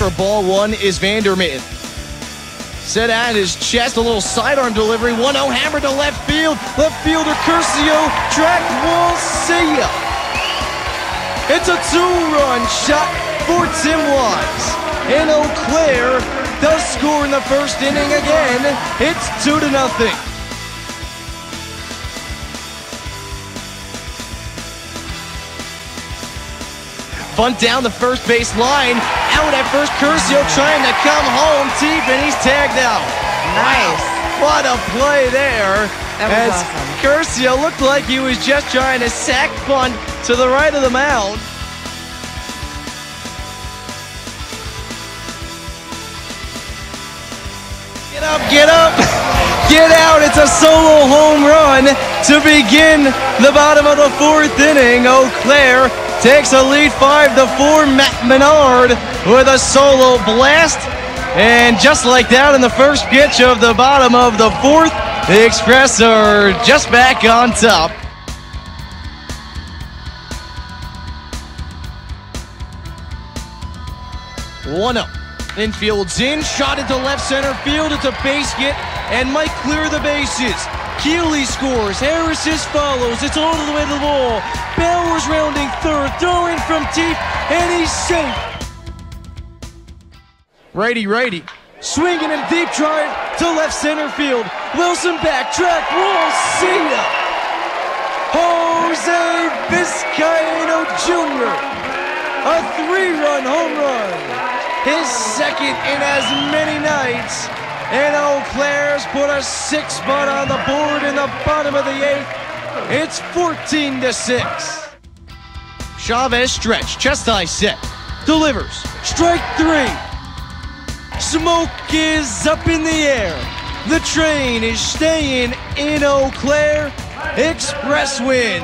for ball one is Vandermitten. Set at his chest, a little sidearm delivery. 1-0 hammer to left field. Left fielder Curcio, track wall, see ya. It's a 2-run shot for Tim Wise. And Eau Claire does score in the first inning again. It's 2-0. Bunt down the first base line. Out at first, Curcio trying to come home deep, and he's tagged out. Nice. What a play there. That was awesome. Curcio looked like he was just trying to sack bunt to the right of the mound. Get up, get up, get out. It's a solo home run to begin the bottom of the fourth inning. Eau Claire takes a lead 5-4. Matt Menard with a solo blast. And just like that in the first pitch of the bottom of the fourth, the Express are just back on top. One up. Infield's in, shot into left center field. It's a base hit and might clear the bases. Keeley scores, Harris follows, it's all the way to the wall. Bowers rounding third, throwing from deep, and he's safe. Righty, swinging in deep drive to left center field. Wilson back, track wall, see ya. Jose Vizcaino Jr. A 3-run home run. His second in as many nights. And Eau Claire's put a 6-spot on the board in the bottom of the 8th. It's 14-6. Chavez stretch, chest high set, delivers, strike 3. Smoke is up in the air. The train is staying in Eau Claire. Express win.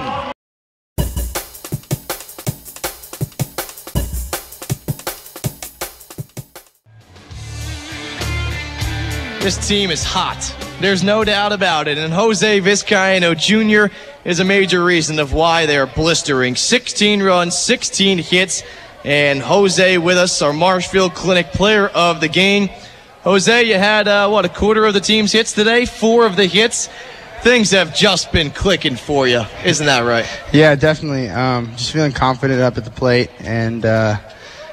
This team is hot. There's no doubt about it. And Jose Vizcaino Jr. is a major reason of why they are blistering. 16 runs, 16 hits. And Jose with us, our Marshfield Clinic player of the game. Jose, you had, a quarter of the team's hits today? 4 of the hits. Things have just been clicking for you. Isn't that right? Yeah, definitely. Just feeling confident up at the plate and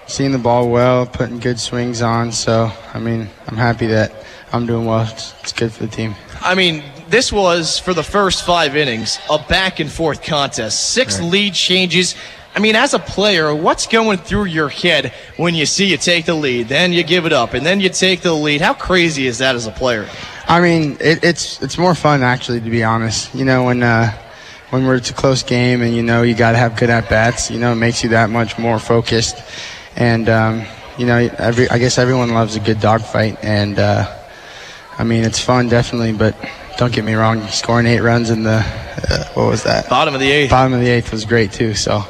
seeing the ball well, putting good swings on. So, I mean, I'm happy that I'm doing well. It's good for the team. I mean, this was, for the first 5 innings, a back-and-forth contest. 6 lead changes. I mean, as a player, what's going through your head when you see you take the lead, then you give it up, and then you take the lead? How crazy is that as a player? I mean, it's more fun, actually, to be honest. You know, when it's a close game and, you know, you got to have good at-bats, you know, it makes you that much more focused. And, you know, I guess everyone loves a good dogfight. And, I mean, it's fun, definitely, but don't get me wrong, scoring 8 runs in the, what was that? Bottom of the 8th. Bottom of the 8th was great, too, so.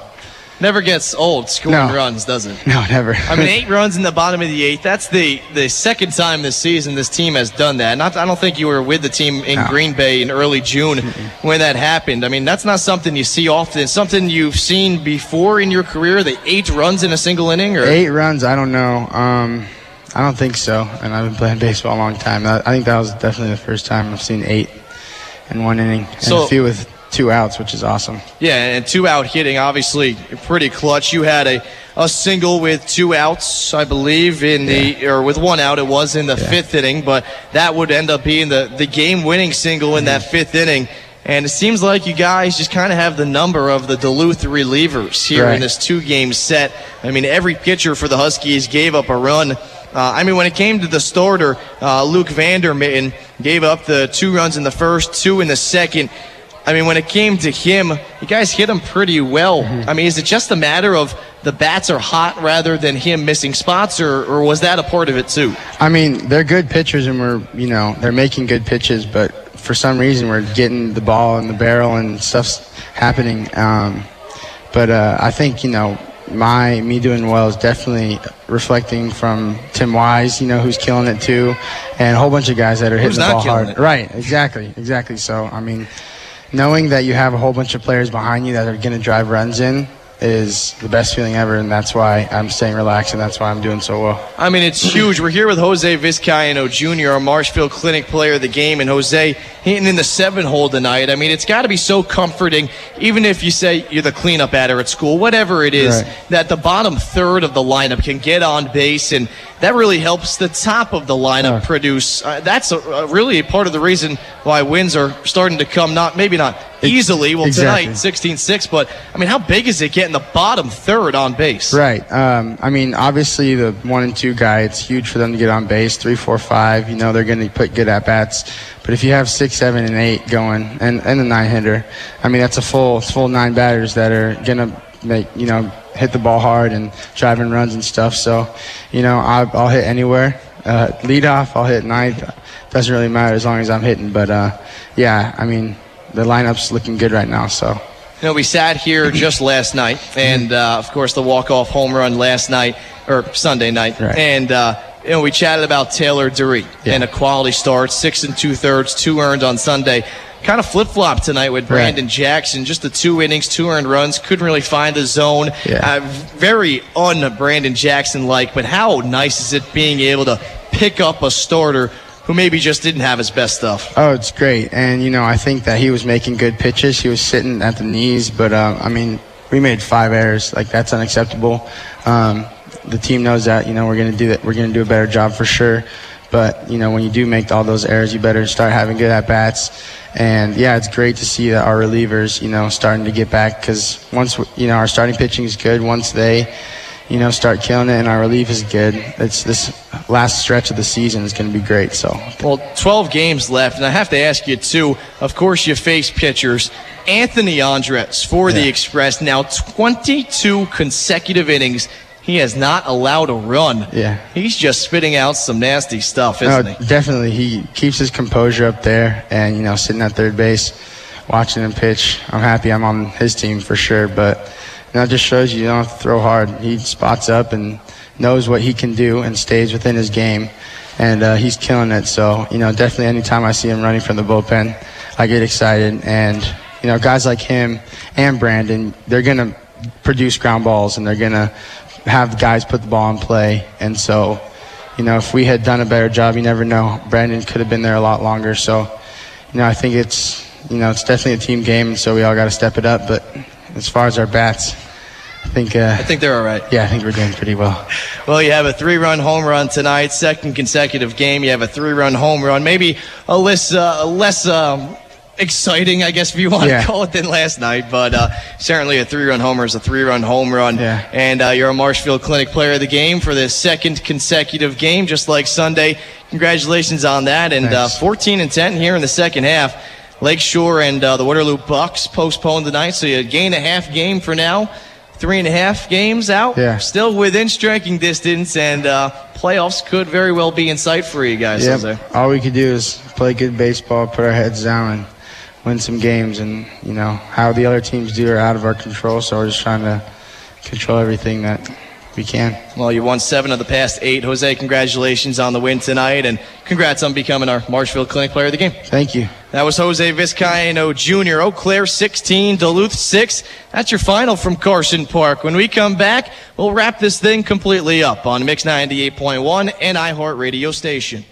Never gets old scoring runs, does it? No, never. I mean, 8 runs in the bottom of the 8th. That's the second time this season this team has done that. I don't think you were with the team in Green Bay in early June when that happened. I mean, that's not something you see often. It's something you've seen before in your career, the 8 runs in a single inning? Or? 8 runs, I don't know. I don't think so, and I've been playing baseball a long time. I think that was definitely the first time I've seen 8 in one inning, and a few with 2 outs, which is awesome. Yeah, and 2-out hitting, obviously pretty clutch. You had a single with 2 outs, I believe, or with 1 out. It was in the 5th inning, but that would end up being the game-winning single in that 5th inning. And it seems like you guys just kind of have the number of the Duluth relievers here in this 2-game set. I mean, every pitcher for the Huskies gave up a run. I mean, when it came to the starter, Luke Vandermitten gave up the 2 runs in the first, 2 in the second. I mean, when it came to him, you guys hit him pretty well. I mean, is it just a matter of the bats are hot rather than him missing spots, or was that a part of it too? I mean, they're good pitchers, and they're making good pitches, but for some reason we're getting the ball in the barrel and stuff's happening. But I think, me doing well is definitely reflecting from Tim Wise, who's killing it too, and a whole bunch of guys that are hitting the ball hard. Right, exactly. So, I mean, knowing that you have a whole bunch of players behind you that are going to drive runs in, is the best feeling ever, and that's why I'm staying relaxed, and that's why I'm doing so well. I mean, it's huge. We're here with Jose Vizcaino Jr., our Marshfield Clinic player of the game, and Jose hitting in the 7-hole tonight. I mean, it's got to be so comforting, even if you say you're the cleanup batter at school, whatever it is, right, that the bottom third of the lineup can get on base, and that really helps the top of the lineup produce. That's really part of the reason why wins are starting to come, maybe not easily. Well, exactly. Tonight, 16-6, but, I mean, how big is it getting the bottom third on base? Right. I mean, obviously, the 1 and 2 guy, it's huge for them to get on base. 3, 4, 5, you know, they're going to put good at-bats. But if you have 6, 7, and 8 going, and the 9-hitter, I mean, that's a full 9 batters that are going to make, you know, hit the ball hard and driving runs and stuff. So, you know, I'll hit anywhere. Lead off, I'll hit 9th. Doesn't really matter as long as I'm hitting. But, yeah, I mean, the lineup's looking good right now, so. You know, we sat here just last night, and, of course, the walk-off home run last night, or Sunday night. Right. And, you know, we chatted about Taylor Dury and a quality start, 6 2/3, 2 earned on Sunday. Kind of flip-flop tonight with Brandon Jackson. Just the 2 innings, 2 earned runs. Couldn't really find the zone. Very un-Brandon Jackson-like, but how nice is it being able to pick up a starter who maybe just didn't have his best stuff? Oh, it's great. And, you know, I think that he was making good pitches. He was sitting at the knees, but, I mean, we made 5 errors. Like, that's unacceptable. The team knows that, you know, we're going to do that. We're going to do a better job for sure. But, you know, when you do make all those errors, you better start having good at-bats. And, yeah, it's great to see that our relievers, you know, starting to get back, because once, you know, our starting pitching is good, once they, you know, start killing it and our relief is good, it's this last stretch of the season is going to be great. So, well, 12 games left, and I have to ask you, too, of course you face pitchers. Anthony Andres for the Express, now 22 consecutive innings. He has not allowed a run. Yeah. He's just spitting out some nasty stuff, isn't he? Definitely. He keeps his composure up there and, you know, sitting at third base, watching him pitch. I'm happy I'm on his team for sure, but, you know, it just shows you don't have to throw hard. He spots up and knows what he can do and stays within his game, and he's killing it. So, you know, definitely anytime I see him running from the bullpen, I get excited. And, you know, guys like him and Brandon, they're going to produce ground balls, and they're going to have guys put the ball in play. And so, you know, if we had done a better job, you never know. Brandon could have been there a lot longer. So, you know, I think it's, you know, it's definitely a team game, and so we all got to step it up. But as far as our bats, I think they're all right. Yeah, I think we're doing pretty well. Well, you have a 3-run home run tonight, second consecutive game. You have a 3-run home run, maybe a less exciting, I guess, if you want to call it, than last night. But certainly a 3-run homer is a 3-run home run. Yeah. And you're a Marshfield Clinic player of the game for the second consecutive game, just like Sunday. Congratulations on that. And 14-10 here in the second half. Lakeshore and the Waterloo Bucks postponed tonight, so you gain a half game for now. 3.5 games out. Yeah. Still within striking distance, and playoffs could very well be in sight for you guys. Jose. All we could do is play good baseball, put our heads down, and win some games. And, you know, how the other teams do are out of our control, so we're just trying to control everything that we can. Well, you won 7 of the past 8. Jose, congratulations on the win tonight, and congrats on becoming our Marshfield Clinic player of the game. Thank you. That was Jose Vizcaino Jr. Eau Claire 16, Duluth 6. That's your final from Carson Park. When we come back, we'll wrap this thing completely up on Mix 98.1 and iHeart Radio Station.